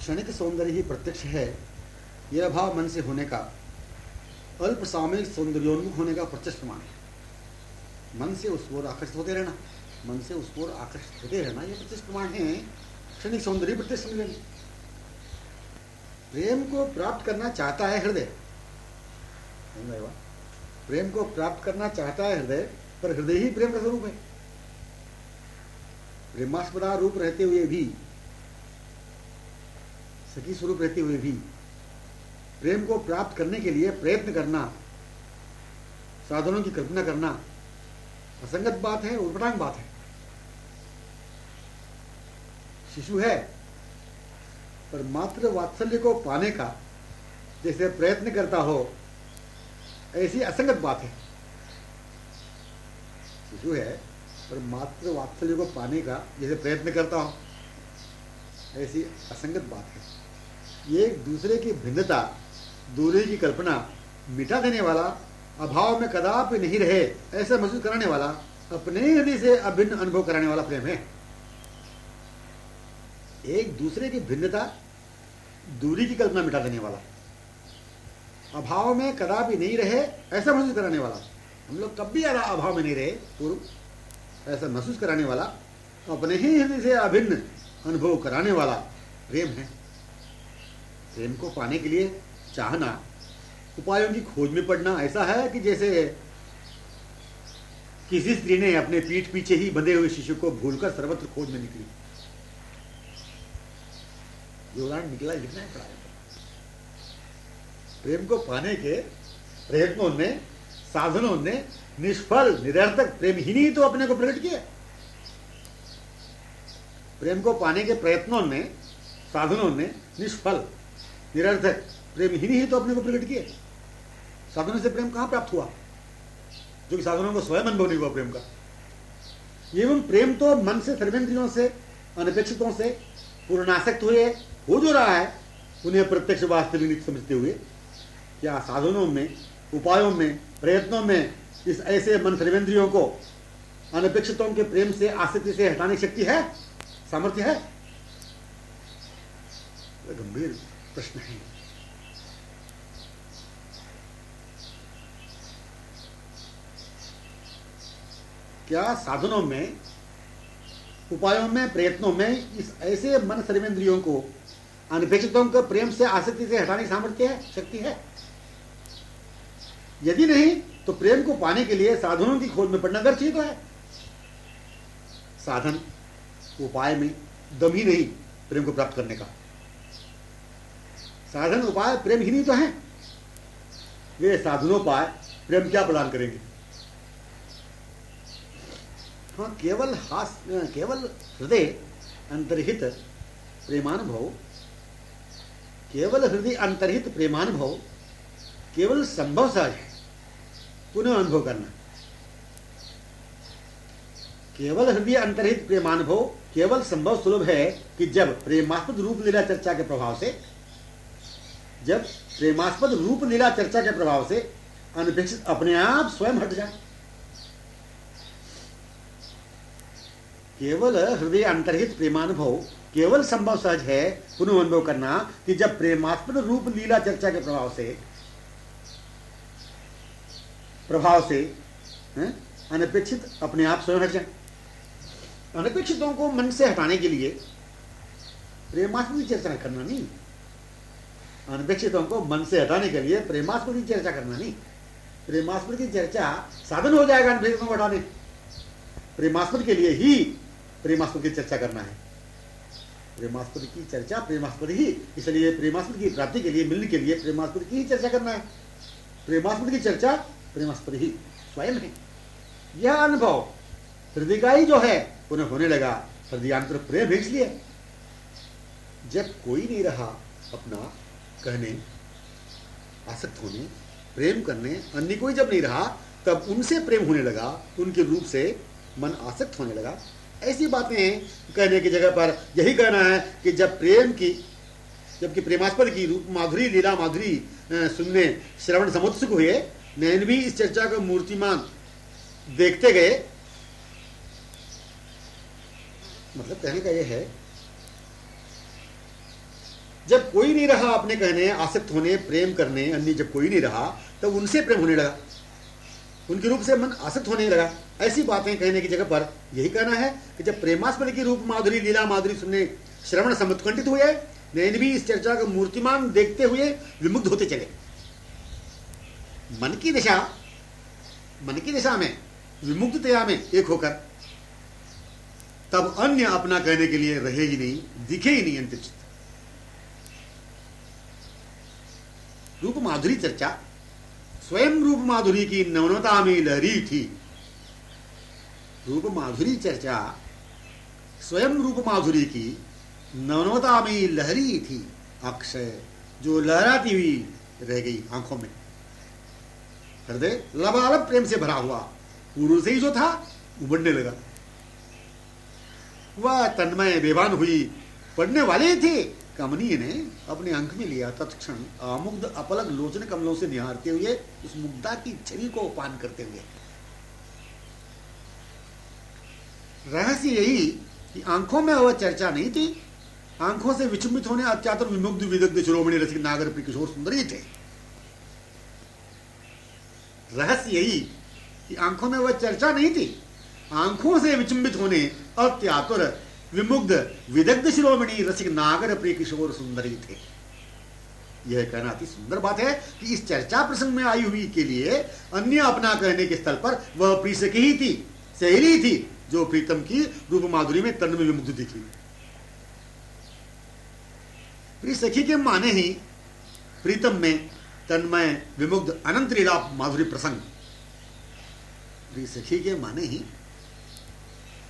क्षणिक सौंदर्य ही प्रत्यक्ष है, यह भाव मन से होने का अल्प सामयिक सौंदर्योन्मुख होने का प्रत्यक्ष प्रमाण है। मन से उस ओर आकर्षित होते रहना, मन से उस ओर आकर्षित होते रहना, यह प्रत्यक्ष प्रमाण है। क्षणिक सौंदर्य प्रत्यक्ष समझेंगे। प्रेम को प्राप्त करना चाहता है हृदय, प्रेम को प्राप्त करना चाहता है हृदय, पर हृदय ही प्रेम का स्वरूप है। प्रेमास्पदा रूप रहते हुए भी, सखी स्वरूप रहते हुए भी प्रेम को प्राप्त करने के लिए प्रयत्न करना, साधनों की कल्पना करना असंगत बात है, उल्पटांग बात है। शिशु है पर मात्र वात्सल्य को पाने का जैसे प्रयत्न करता हो, ऐसी असंगत बात है। शिशु है पर मात्र वात्सल्य को पाने का जैसे प्रयत्न करता हो, ऐसी असंगत बात है। ये एक दूसरे की भिन्नता, दूरी की कल्पना मिटा देने वाला, अभाव में कदापि नहीं रहे ऐसा महसूस कराने वाला, अपने हृदय से अभिन्न अनुभव कराने वाला प्रेम है। एक दूसरे की भिन्नता, दूरी की कल्पना मिटा देने वाला, अभाव में कदापि नहीं रहे ऐसा महसूस कराने वाला, हम लोग कभी अभाव में नहीं रहे पूर्व ऐसा महसूस कराने वाला, अपने ही हृदय से अभिन्न अनुभव कराने वाला प्रेम है। प्रेम को पाने के लिए चाहना, उपायों की खोज में पड़ना ऐसा है कि जैसे किसी स्त्री ने अपने पीठ पीछे ही बंधे हुए शिशु को भूलकर सर्वत्र खोज में निकली। ये उदाहरण निकला, लिखना है, पढ़ाया। प्रेम को पाने के प्रयत्नों ने, साधनों ने निष्फल, निरर्थक, प्रेमहीन ही तो अपने को प्रकट किया। प्रेम को पाने के प्रयत्नों ने, साधनों ने निष्फल, निरर्थक, प्रेमहीन ही तो अपने को प्रकट किए। साधनों से प्रेम कहां प्राप्त हुआ, जो कि साधनों को स्वयं अनुभव नहीं हुआ प्रेम का। एवं प्रेम तो मन से, सर्वेंद्रियों से, अनपेक्षितों से पूर्णासक्त हुए हो जो रहा है, उन्हें प्रत्यक्ष वास्तविक समझते हुए क्या साधनों में, उपायों में, प्रयत्नों में इस ऐसे मन सर्वेंद्रियों को अनपेक्षितों के प्रेम से, आसक्ति से हटाने की शक्ति है, सामर्थ्य है? गंभीर प्रश्न है। क्या साधनों में, उपायों में, प्रयत्नों में इस ऐसे मन सर्वेंद्रियों को अनपेक्षितों के प्रेम से, आसक्ति से हटाने की सामर्थ्य है, शक्ति है? यदि नहीं तो प्रेम को पाने के लिए साधनों की खोज में पड़ना व्यर्थ ही तो है। साधन, उपाय में दम ही नहीं प्रेम को प्राप्त करने का। साधन, उपाय प्रेम ही नहीं तो है। वे साधनोपाय प्रेम क्या प्रदान करेंगे? हाँ, केवल हृदय अंतर्हित प्रेमानुभव, केवल हृदय अंतर्हित प्रेमानुभव केवल संभव सहज है पुनः अनुभव करना। केवल हृदय अंतर्हित प्रेमानुभव केवल संभव सुलभ है कि जब प्रेमास्पद रूप लीला चर्चा के प्रभाव से, जब प्रेमास्पद रूप लीला चर्चा के प्रभाव से अनपेक्षित अपने आप स्वयं हट जाए। केवल हृदय अंतर्हित प्रेमानुभव केवल संभव सहज है पुनः अनुभव करना कि जब प्रेमास्पद रूप लीला चर्चा के प्रभाव से अनपेक्षित अपने आप स्वयं हट जाए। अनपेक्षितों को मन से हटाने के लिए प्रेमास्पद की चर्चा करना नहीं, अनपेक्षितों को मन से हटाने के लिए प्रेमास्पद की चर्चा करना नहीं। प्रेमास्पद की चर्चा साधन हो जाएगा अनपेक्षितों को हटाने। प्रेमास्पद के लिए ही प्रेमास्पद की चर्चा करना है। प्रेमास्पद की चर्चा प्रेमास्पद ही, इसलिए प्रेमास्पद की प्राप्ति के लिए, मिलने के लिए प्रेमास्पद की ही चर्चा करना है। प्रेमास्पद की चर्चा प्रेमास्पद ही स्वयं है। यह अनुभव हृदय का ही जो है पुनः होने लगा। हृदयांतर प्रेम है। इसलिए जब कोई नहीं रहा अपना कहने, आसक्त होने, प्रेम करने, अन्य कोई जब नहीं रहा, तब उनसे प्रेम होने लगा, उनके रूप से मन आसक्त होने लगा। ऐसी बातें कहने की जगह पर यही कहना है कि जबकि प्रेमास्पद की रूप माधुरी, लीला माधुरी सुनने, श्रवण समुत्सुक हुए, नैन भी इस चर्चा को मूर्तिमान देखते गए। मतलब कहने का यह है, जब कोई नहीं रहा अपने कहने, आसक्त होने, प्रेम करने, अन्य जब कोई नहीं रहा तब उनसे प्रेम होने लगा, उनके रूप से मन आसक्त होने लगा। ऐसी बातें कहने की जगह पर यही कहना है कि जब प्रेमास्पद की रूप माधुरी, लीला माधुरी सुनने श्रवण समुत्कंठित हुए, नयन भी इस चर्चा का मूर्तिमान देखते हुए विमुग्ध होते चले। मन की दिशा में विमुग्धतया में एक होकर तब अन्य अपना कहने के लिए रहे ही नहीं, दिखे ही नहीं अंतरिक्ष। रूप माधुरी चर्चा स्वयं रूप माधुरी की नवनता में लहरी थी। रूप माधुरी चर्चा स्वयं रूप माधुरी की नवनता में लहरी थी, अक्षय जो लहराती हुई रह गई आंखों में। हृदय लबालब प्रेम से भरा हुआ पूर्व से ही जो था उमड़ने लगा। वह तन्मय बेभान हुई पढ़ने वाले थे। कमनीय ने अपने अंक में लिया, तत्क्षण आमुग्ध अपलक लोचन कमलों से निहारते हुए उस मुग्धा की छवि को पान करते हुए। रहस्य यही कि आंखों में वह चर्चा नहीं थी, आंखों से विचुम्बित होने अत्यातुर विमुग्ध विदग्ध शिरोमणि रसिक नागर प्रिय किशोर सुंदर ही थे। रहस्य यही कि आंखों में वह चर्चा नहीं थी, आंखों से विचुम्बित होने अत्यातुर विमुग्ध विदग्ध शिरोमणि रसिक नागर प्रिय किशोर सुंदरी थे। यह कहना अति सुंदर बात है कि इस चर्चा प्रसंग में आई हुई के लिए अन्य अपना कहने के स्थल पर वह प्रिय सखी ही थी, सहेली थी, जो प्रीतम की रूप माधुरी में तन्मय विमुग्ध दिखी। प्रिय सखी के माने ही प्रीतम में तन्मय विमुग्ध अनंत लीला माधुरी प्रसंग। प्रिय सखी के माने ही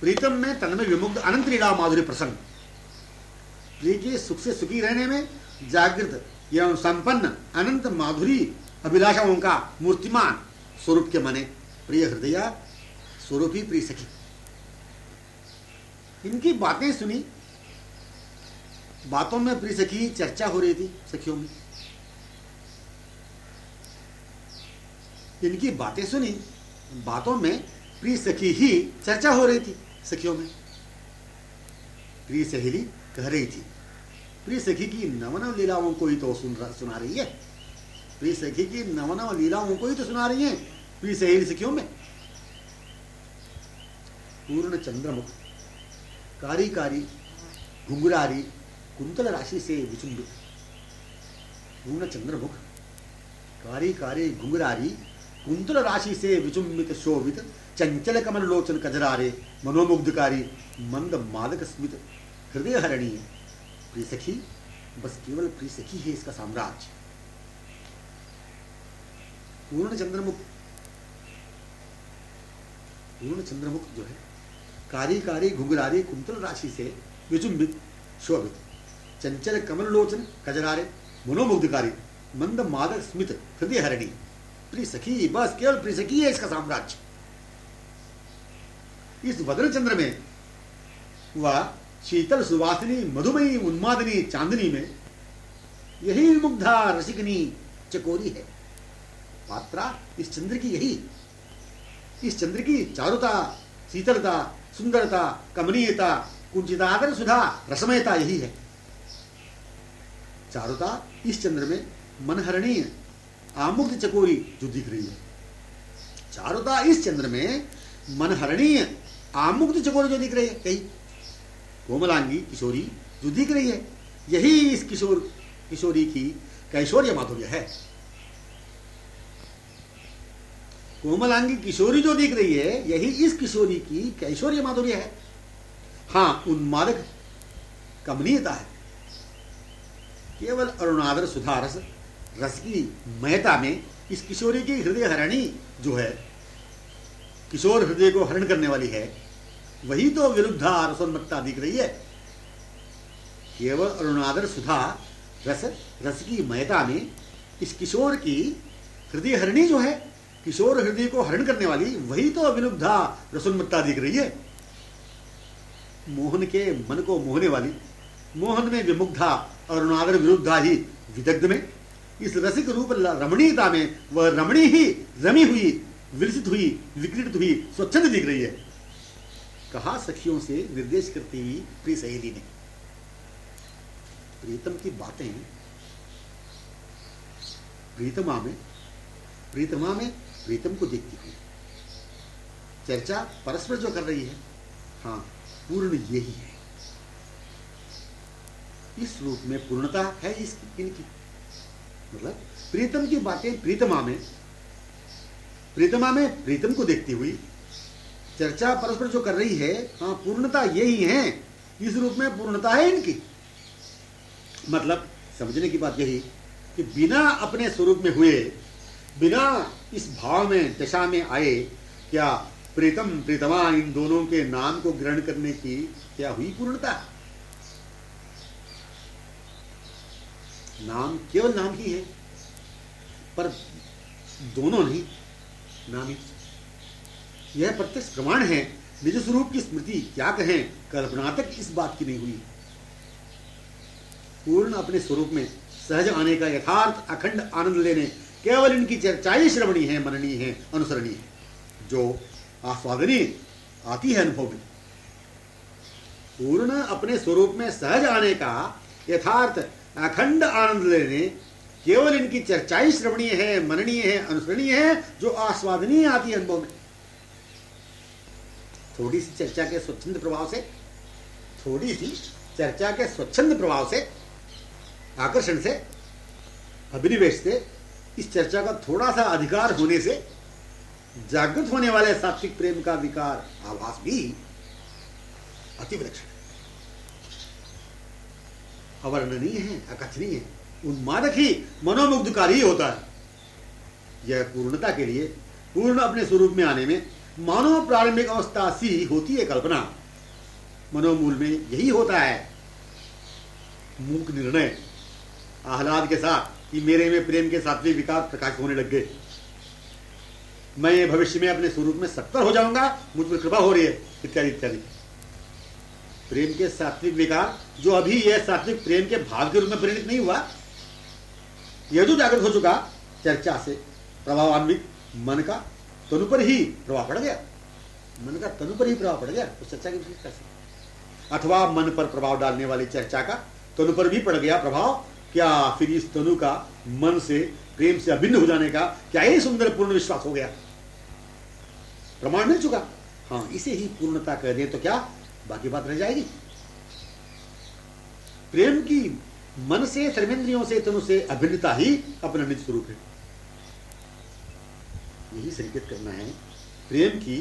प्रीतम में तन्मय विमुग्ध अनंत लीला माधुरी प्रसंग। प्रिय के सुख से सुखी रहने में जागृत एवं संपन्न अनंत माधुरी अभिलाषाओं का मूर्तिमान स्वरूप के माने प्रिय हृदय स्वरूपी प्रिय सखी। इनकी बातें सुनी, बातों में प्रिय सखी चर्चा हो रही थी सखियों में। इनकी बातें सुनी, बातों में प्रिय सखी ही चर्चा हो रही थी सखियों में। प्रिय सहेली कह रही थी, प्रिय सखी की नवनव लीलाओं को ही तो सुना रही है, प्रिय सखी की नवनव लीलाओं को ही तो सुना रही है प्रिय सहेली सखियों में। पूर्ण चंद्रमुख कारी कारी घुंघरारी कुंतल राशि से विचुंबित। पूर्ण चंद्रमुख कारी कारी घुंघरारी कुंतल राशि से विचुंबित शोभित चंचल कमल लोचन कजरारे मनोमुग्धकारी मंद मादक स्मित हृदय हरणीय प्रिय सखी। बस केवल प्रिय सखी है इसका साम्राज्य। पूर्ण चंद्रमुख जो है कारी कारी घुंघरारी कुंतल राशि से विचुंबित शोभित चंचल कमल लोचन कजरारे मनोमुग्धकारी मंद मादक स्मित हृदय हरणी प्रिय सखी। बस केवल प्रिय सखी है इसका साम्राज्य। इस वदन चंद्र में वह शीतल सुवासिनी मधुमयी उन्मादिनी चांदनी में यही मुग्धा रसिकनी चकोरी है। मात्रा इस चंद्र की यही, इस चंद्र की चारुता, शीतलता, सुंदरता, कमनीयता, कुंचितागर सुधा, रसमयता यही है। चारुता इस चंद्र में मनहरणीय आमुग्ध चकोरी जो दिख रही है। चारुता इस चंद्र में मनहरणीय आमुग्ध चकोरी जो दिख रही है, कहीं कोमलांगी किशोरी जो दिख रही है, यही इस किशोरी की कैशोर्य माधुर्य है। कोमलांगी किशोरी जो दिख रही है, यही इस किशोरी की कैशोर्य माधुर्य है। हाँ, उन्मादक कमनीयता है। केवल अरुणादर सुधा रस की महता में इस किशोरी की हृदय हरणी जो है, किशोर हृदय को हरण करने वाली है, वही तो विरुद्धा रसोन्मत्ता दिख रही है। केवल अरुणादर सुधा रस की महता में इस किशोर की हृदय हरणी जो है, किशोर हृदय को हरण करने वाली, वही तो विरुद्धा रसोन्मत्ता दिख रही है। मोहन के मन को मोहने वाली, मोहन में विमुग्धा अरुणादर विरुद्धा ही विदग्ध में, इस रसिक रूप रमणीयता में वह रमणी ही रमी हुई, विलसित हुई, विकृत हुई स्वच्छंद दिख रही है। कहा सखियों से निर्देश करती हुई प्रिय सहेली ने। प्रीतम की बातें प्रीतमा में प्रीतम को देखती हुई चर्चा परस्पर जो कर रही है, हाँ, पूर्ण यही है। इस रूप में पूर्णता है इनकी। मतलब प्रीतम की बातें प्रीतमा में प्रीतम को देखती हुई चर्चा परस्पर जो कर रही है, हाँ, पूर्णता यही है। इस रूप में पूर्णता है इनकी। मतलब समझने की बात यही कि बिना अपने स्वरूप में हुए, बिना इस भाव में दशा में आए, क्या प्रीतम प्रीतमा इन दोनों के नाम को ग्रहण करने की क्या हुई पूर्णता? नाम केवल नाम ही है, पर दोनों नहीं, नाम ही। यह प्रत्यक्ष प्रमाण है। निज स्वरूप की स्मृति क्या कहें, कल्पना तक इस बात की नहीं हुई। पूर्ण अपने स्वरूप में सहज आने का यथार्थ अखंड आनंद लेने केवल इनकी चर्चाएं श्रवणीय है, मननीय है, अनुसरणीय है, जो आस्वादनीय आती है अनुभव में। पूर्ण अपने स्वरूप में सहज आने का यथार्थ अखंड आनंद लेने केवल इनकी चर्चाएं श्रवणीय है, मननीय है, अनुसरणीय है, जो आस्वादनीय आती है अनुभव में। थोड़ी सी चर्चा के स्वच्छंद प्रभाव से, आकर्षण से, अभिनिवेश से, इस चर्चा का थोड़ा सा अधिकार होने से जागृत होने वाले सात्विक प्रेम का विकार आभास भी अति विलक्षण है, अवर्णनीय है, अकथनीय है, उन्मादक ही, मनोमुग्धकारी होता है। यह पूर्णता के लिए, पूर्ण अपने स्वरूप में आने में मानव प्रारंभिक अवस्था सी होती है कल्पना। मनोमूल में यही होता है मूक निर्णय, आह्लाद के साथ कि मेरे में प्रेम के सात्विक विकार प्रकाशित होने लग गए, मैं भविष्य में अपने स्वरूप में सत्तर हो जाऊंगा, मुझ पर कृपा हो रही है, इत्यादि इत्यादि। प्रेम के सात्विक विकार जो अभी यह सात्विक प्रेम के भाव के रूप में परिणित नहीं हुआ, यह जो जागृत हो चुका, चर्चा से प्रभावान्वित मन का तनु पर ही प्रभाव पड़ गया, मन का तनु पर ही प्रभाव पड़ गया उस चर्चा की विशेषता से, अथवा मन पर प्रभाव डालने वाली चर्चा का तनु पर भी पड़ गया प्रभाव। क्या फिर इस तनु का मन से, प्रेम से अभिन्न हो जाने का क्या ही सुंदर पूर्ण विश्वास हो गया, प्रमाण मिल चुका। हाँ, इसे ही पूर्णता कह दें तो क्या बाकी बात रह जाएगी। प्रेम की मन से, सर्वेंद्रियों से, तनु से अभिन्नता ही अपना निज स्वरूप है। यही संकेत करना है, प्रेम की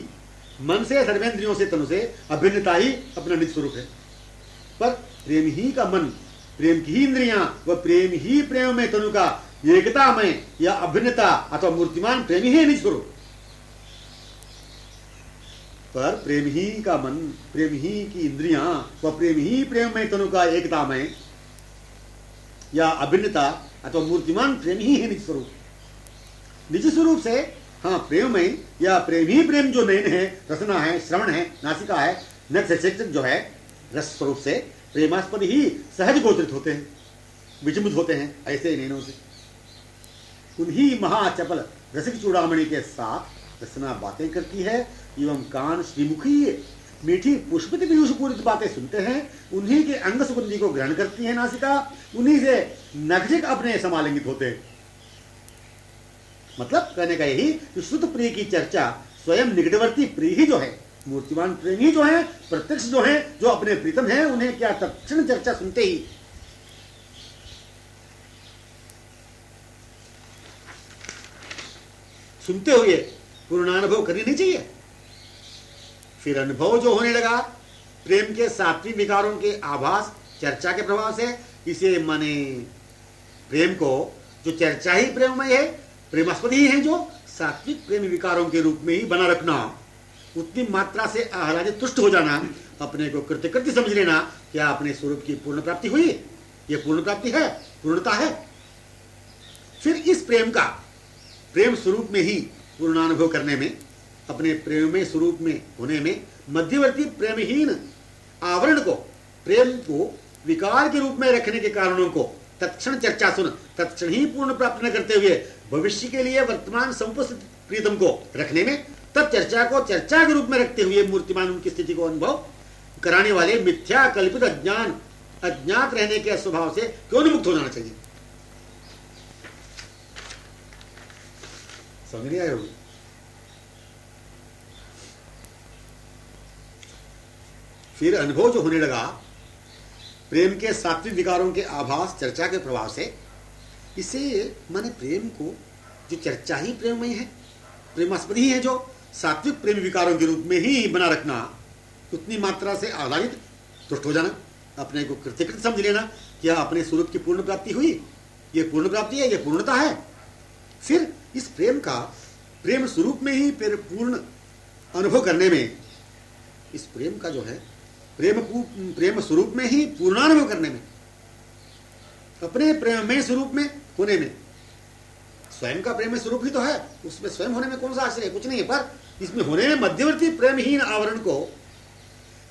मन से, सर्वेंद्रियों से, तनु से अभिन्नता ही अपना निज स्वरूप है। पर प्रेम ही का मन, प्रेम की ही इंद्रियां व प्रेम ही प्रेम में तनु का एकता में या अभिन्नता अथवा मूर्तिमान प्रेम ही है निज स्वरूप। पर प्रेम ही का मन, प्रेम ही की इंद्रियां व प्रेम ही प्रेम में तनु का एकता में या अभिन्नता अथवा मूर्तिमान प्रेम ही है निज स्वरूप। निज स्वरूप से, हाँ, प्रेम में या प्रेम ही प्रेम जो नयन है, रसना है, श्रवण है, नासिका है, नक्षत्र जो है, रस स्वरूप से प्रेमास्पद ही सहज गोचरित होते हैं, विचमुत होते हैं ऐसे नयनों से। उन्हीं महाचपल रसिक चूड़ामणि के साथ रसना बातें करती है एवं कान श्रीमुखी मीठी पुष्पित पीयूष पूरित बातें सुनते हैं। उन्हीं के अंग सुगंधि को ग्रहण करती है नासिका, उन्हीं से नखजिक अपने समालिंगित होते हैं। मतलब कहने का यही कि शुद्ध प्रिय की चर्चा स्वयं निकटवर्ती प्रिय ही जो है, मूर्तिमान प्रेम ही जो है, प्रत्यक्ष जो है, जो अपने प्रीतम है, उन्हें क्या तत्क्षण चर्चा सुनते ही सुनते हुए पूर्णानुभव करनी नहीं चाहिए। फिर अनुभव जो होने लगा प्रेम के सात्विक विकारों के आभास चर्चा के प्रभाव से, इसे माने प्रेम को जो चर्चा ही प्रेममय है, प्रेमास्पद ही है, जो सात्विक प्रेम विकारों के रूप में ही बना रखना, उतनी मात्रा से आह्लादित तुष्ट हो जाना, अपने को कृत्य समझ लेना, क्या अपने स्वरूप की पूर्ण प्राप्ति हुई? ये पूर्ण प्राप्ति है, पूर्णता है। फिर इस प्रेम का प्रेम स्वरूप में ही पूर्णानुभव करने में, अपने प्रेम में स्वरूप में होने में मध्यवर्ती प्रेमहीन आवरण को, प्रेम को विकार के रूप में रखने के कारणों को तत्क्षण चर्चा सुन, तत्क्षण ही पूर्ण प्राप्त न करते हुए भविष्य के लिए वर्तमान समुपस्थित प्रीतम को रखने में, तब चर्चा को चर्चा के रूप में रखते हुए मूर्तिमान उनकी स्थिति को अनुभव कराने वाले मिथ्या कल्पित अज्ञान अज्ञात रहने के स्वभाव से क्यों न मुक्त हो जाना चाहिए? समझ नहीं आई होगी? फिर अनुभव जो होने लगा प्रेम के सात्विक विकारों के आभास चर्चा के प्रभाव से, इसे माने प्रेम को जो चर्चा ही प्रेममय है, प्रेमास्पद ही है, जो सात्विक प्रेम विकारों के रूप में ही बना रखना, उतनी मात्रा से आधारित तुष्ट हो जाना, अपने को कृत्यकृत समझ लेना, क्या अपने स्वरूप की पूर्ण प्राप्ति हुई, ये पूर्ण प्राप्ति है, ये पूर्णता है। फिर इस प्रेम का प्रेम स्वरूप में ही पूर्ण अनुभव करने में, इस प्रेम का जो है प्रेम स्वरूप में ही पूर्णानुभव करने में, अपने प्रेममय स्वरूप में होने में, स्वयं का प्रेम स्वरूप ही तो है, उसमें स्वयं होने में कौन सा आश्चर्य है? कुछ नहीं है। पर इसमें होने में मध्यवर्ती प्रेमहीन आवरण को,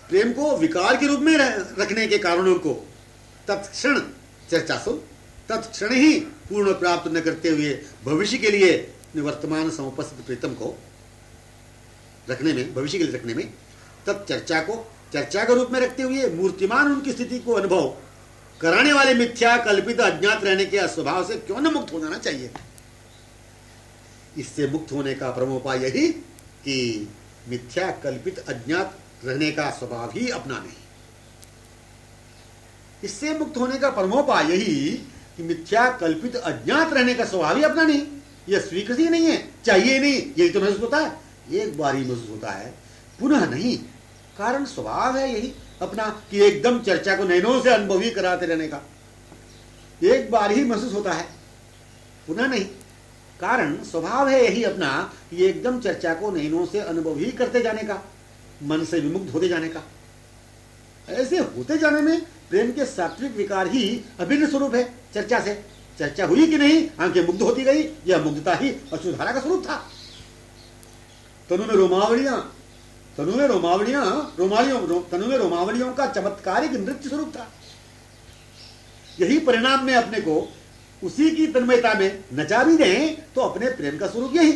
प्रेम को विकार के रूप में रखने के कारणों को तत्क्षण चर्चा सुन, तत्क्षण ही पूर्ण प्राप्त न करते हुए भविष्य के लिए वर्तमान समुपस्थित प्रीतम को रखने में, भविष्य के लिए रखने में, तत्चर्चा को चर्चा के रूप में रखते हुए मूर्तिमान उनकी स्थिति को अनुभव कराने वाले मिथ्या कल्पित अज्ञात रहने के अस्वभाव से क्यों न मुक्त हो जाना चाहिए? इससे मुक्त होने का परमोपाय यही कि मिथ्या कल्पित अज्ञात रहने का स्वभाव ही अपनाने। इससे मुक्त होने का परमोपाय यही कि मिथ्या कल्पित अज्ञात रहने का स्वभाव ही अपनाने। यह स्वीकृति नहीं है, चाहिए नहीं, यही तो महसूस होता है, एक बार ही महसूस होता है, पुनः नहीं। कारण स्वभाव है यही अपना कि एकदम चर्चा को नैनों से अनुभवी कराते रहने का, एक बार ही महसूस होता है, पुनः नहीं। कारण स्वभाव है यही अपना कि एकदम चर्चा को नैनों से अनुभव ही करते जाने का, मन से विमुक्त होते जाने का। ऐसे होते जाने में प्रेम के सात्विक विकार ही अभिन्न स्वरूप है चर्चा से। चर्चा हुई कि नहीं, आंखें मुग्ध होती गई, यह मुग्धता ही अश्रुधारा का स्वरूप था। तनु में रोमावलियों का चमत्कारिक नृत्य स्वरूप था। यही परिणाम में अपने को उसी की तन्मयता में नचा भी दें तो अपने प्रेम का स्वरूप यही,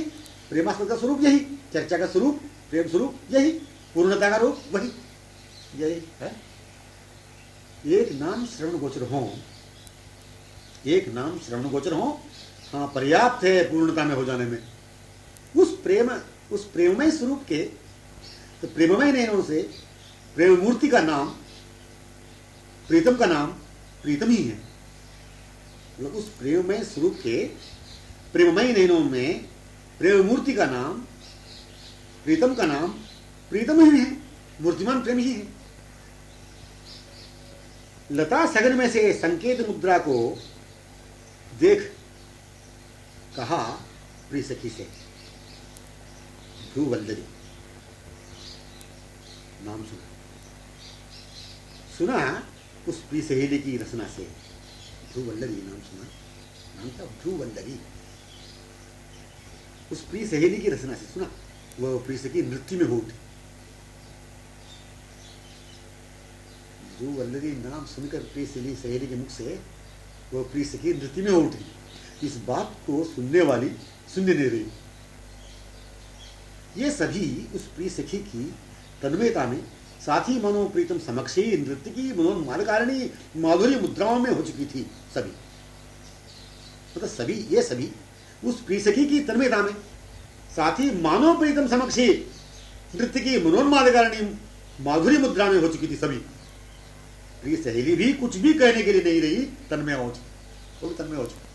प्रेमास्पद का स्वरूप यही, चर्चा का स्वरूप, प्रेम स्वरूप यही, पूर्णता का रूप वही, यही है। एक नाम श्रवण गोचर हो, एक नाम श्रवण गोचर हो, हाँ पर्याप्त है पूर्णता में हो जाने में। उस प्रेममय स्वरूप के, तो प्रेममय नैनों से प्रेम मूर्ति का नाम, प्रीतम का नाम प्रीतम ही है। मतलब उस प्रेममय स्वरूप के प्रेममय नैनों में प्रेम मूर्ति का नाम, प्रीतम का नाम प्रीतम ही है, मूर्तिमान प्रेम ही है। लता सगन में से संकेत मुद्रा को देख कहा प्रिय सखी से, ध्रुवल्लरी नाम सुना उस प्रिय सहेली की रचना से, ध्रुवल्लरी नाम सुना, नाम था ध्रुवल्लरी। उस प्रिय सहेली की रचना से सुना, वह प्रिय सखी नृत्य में हो उठी। ध्रुवल्लरी नाम सुनकर प्रिय सहेली के मुख से वह प्रिय सखी नृत्य में हो उठी। इस बात को सुनने वाली सुनने नहीं रही। ये सभी उस प्रिय सखी की तन्मयता में, साथ ही मनोप्रीतम समक्षी नृत्य की मनोन्मादकारिणी माधुरी मुद्राओं में हो चुकी थी। सभी मतलब सभी, ये सभी उस प्रिय सखी की तन्मयता में, साथ ही मानोप्रीतम समक्षी नृत्य की मनोन्मादकारिणी माधुरी मुद्रा में हो चुकी थी। सभी प्रिय सहेली भी कुछ भी कहने के लिए नहीं रही, तन्मय हो चुकी, वो भी तन्मय हो चुकी।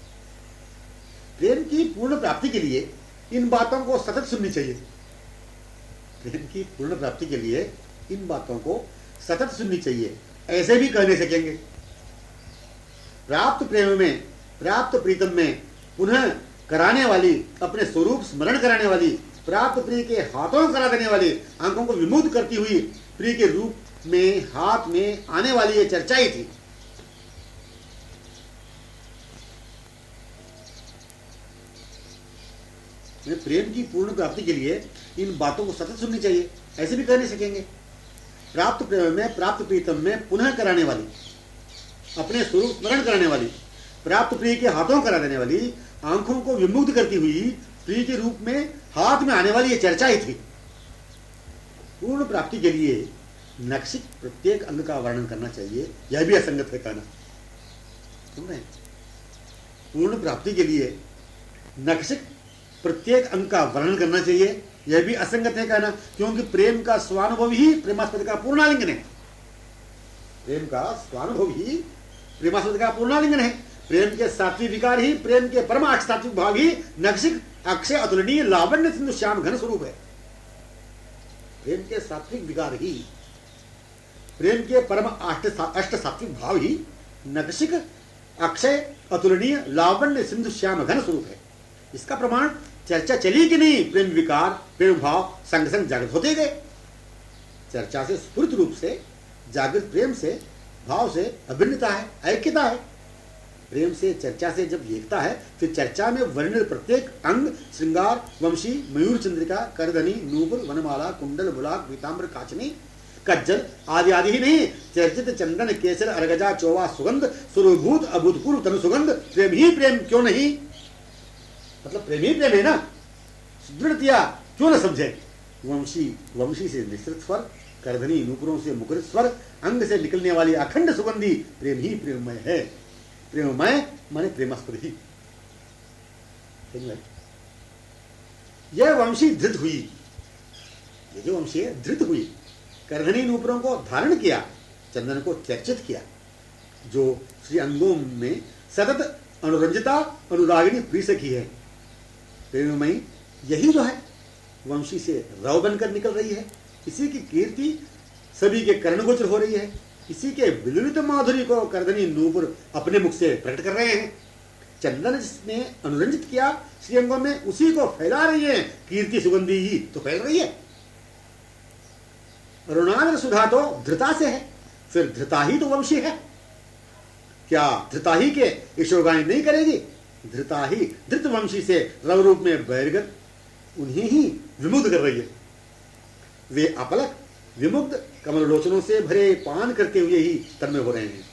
प्रेम की पूर्ण प्राप्ति के लिए इन बातों को सतत सुननी चाहिए। प्रेम की पूर्ण प्राप्ति के लिए इन बातों को सतत सुननी चाहिए, ऐसे भी कहने सकेंगे। प्राप्त प्रेम में, प्राप्त प्रीतम में पुनः कराने वाली, अपने स्वरूप स्मरण कराने वाली, प्राप्त प्रिय के हाथों करा देने वाली, आंखों को विमुक्त करती हुई प्रिय के रूप में हाथ में आने वाली ये चर्चा ही थी। प्रेम की पूर्ण प्राप्ति के लिए इन बातों को सतत सुननी चाहिए, ऐसे भी कहने सकेंगे। प्राप्त प्रेम में, प्राप्त प्रीतम में पुनः कराने वाली, अपने स्वरूप स्मरण कराने वाली, प्राप्त प्रिय के हाथों करा देने वाली, आंखों को विमुक्त करती हुई प्रिय के रूप में हाथ में आने वाली ये चर्चा ही थी। पूर्ण प्राप्ति के लिए नक्षिक प्रत्येक अंग का वर्णन करना चाहिए, यह भी असंगत है कहना। सुन रहे हैं? पूर्ण प्राप्ति के लिए नक्षिक प्रत्येक अंग का वर्णन करना चाहिए, यह भी असंगत है कहना, क्योंकि प्रेम का स्वानुभव ही प्रेमास्पद का पूर्णालिंगन है। प्रेम का स्वानुभव ही प्रेमास्पद का पूर्णालिंगन है। प्रेम के सात्विक विकार ही, प्रेम के परम आठ सात्विक भाव ही नक्षिक अक्षय अतुलनीय लावण्य सिंधु श्याम घन स्वरूप है। प्रेम के सात्विक विकार ही, प्रेम के परम अष्ट सात्विक भाव ही नक्षिक अक्षय अतुलनीय लावण्य सिंधु श्याम घन स्वरूप है। इसका प्रमाण चर्चा चली कि नहीं, प्रेम विकार प्रेम भाव संग संग जागृत होते गए। चर्चा से स्फुरित रूप से जागृत प्रेम से भाव से अभिन्नता है, ऐक्यता है। प्रेम से चर्चा से जब एकता है, फिर चर्चा में वर्णित प्रत्येक अंग श्रृंगार, वंशी, मयूर चंद्रिका, करधनी, नूपुर, वनमाला, कुंडल, बुलाक, पीताम्बर, काचनी, कज्जल आदि आदि ही नहीं, चर्चित चंदन, केसर, अर्गजा, चौवा, सुगंध, सुरभूत अभूतपूर्व तनु सुगंध, प्रेम ही प्रेम क्यों नहीं, मतलब प्रेम ही प्रेम है ना, दृढ़तिया क्यों न समझे। वंशी, वंशी से मिश्रित स्वर, करधनी, नूपुरों से मुखरित स्वर, अंग से निकलने वाली अखंड सुगंधी प्रेम ही प्रेममय है। प्रेममय माने प्रेमास्पद ही। यह वंशी धृत हुई, ये जो वंशी है धृत हुई, करधनी नूपुरों को धारण किया, चंदन को चर्चित किया, जो श्री अंगों में सतत अनुरंजिता अनुरागिनी प्रिय सखी है। प्रेममयी यही जो है वंशी से रव बनकर निकल रही है। इसी की कीर्ति सभी के कर्णगोचर हो रही है। इसी के विलुलित माधुरी को करधनी नूपुर अपने मुख से प्रकट कर रहे हैं। चंदन जिसने अनुरंजित किया श्रीअंगों में, उसी को फैला रही है। कीर्ति सुगंधी ही तो फैल रही है। अरुणागर सुधा तो धृता से है, फिर धृता ही तो वंशी है। क्या धृता ही के ईश्वरगानी नहीं करेगी? धृता ही धृत वंशी से रव रूप में बहिर्गत उन्हें ही विमुग्ध कर रही है। वे अपलक विमुग्ध कमलोचनों से भरे पान करते हुए ही तन्मय हो रहे हैं।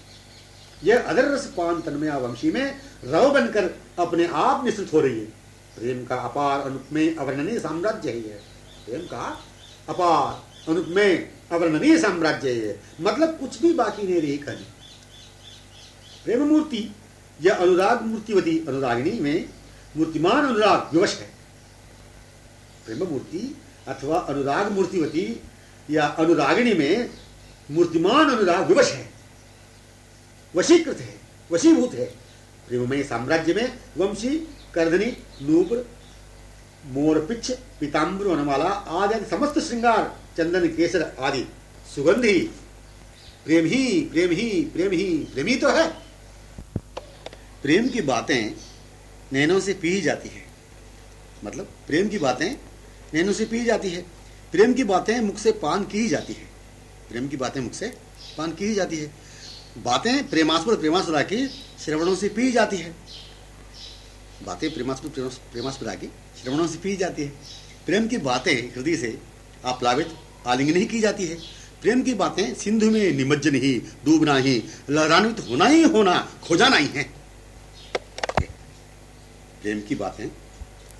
यह अदर रस पान तन्मया वंशी में रव बनकर अपने आप निश्चित हो रही है। प्रेम का अपार अनुपमेय अवर्णनीय साम्राज्य है। प्रेम का अपार अनुपमेय अवर्णनीय साम्राज्य है, मतलब कुछ भी बाकी नहीं रही कहनी। प्रेम मूर्ति यह अनुराग मूर्तिवती अनुरागिनी में मूर्तिमान अनुराग विवश है। प्रेम मूर्ति अथवा अनुराग मूर्तिवती या अनुरागिणी में मूर्तिमान अनुराग विवश है, वशीकृत है, वशीभूत है। प्रेममय साम्राज्य में वंशी, करधनी, नूपुर, मोरपिच्छ, पीताम्बर, वनमाला आदि समस्त श्रृंगार, चंदन, केसर आदि सुगंधी प्रेम ही प्रेम ही प्रेम ही प्रेम ही तो है। प्रेम की बातें नैनों से पी जाती है, मतलब प्रेम की बातें नैनों से पी जाती है। प्रेम की बातें मुख से पान की ही जाती है। प्रेम की बातें मुख से पान की ही जाती है। बातें प्रेमास्पद प्रेमास्पदा की श्रवणों से पी जाती है। बातें प्रेमास्पद प्रेमास्पदा की श्रवणों से पी जाती है। प्रेम की बातें हृदय से आप्लावित आलिंगन ही की जाती है। प्रेम की बातें सिंधु में निमज्जन ही, डूबना ही, लहरान्वित होना ही होना, खो जाना ही है। प्रेम की बातें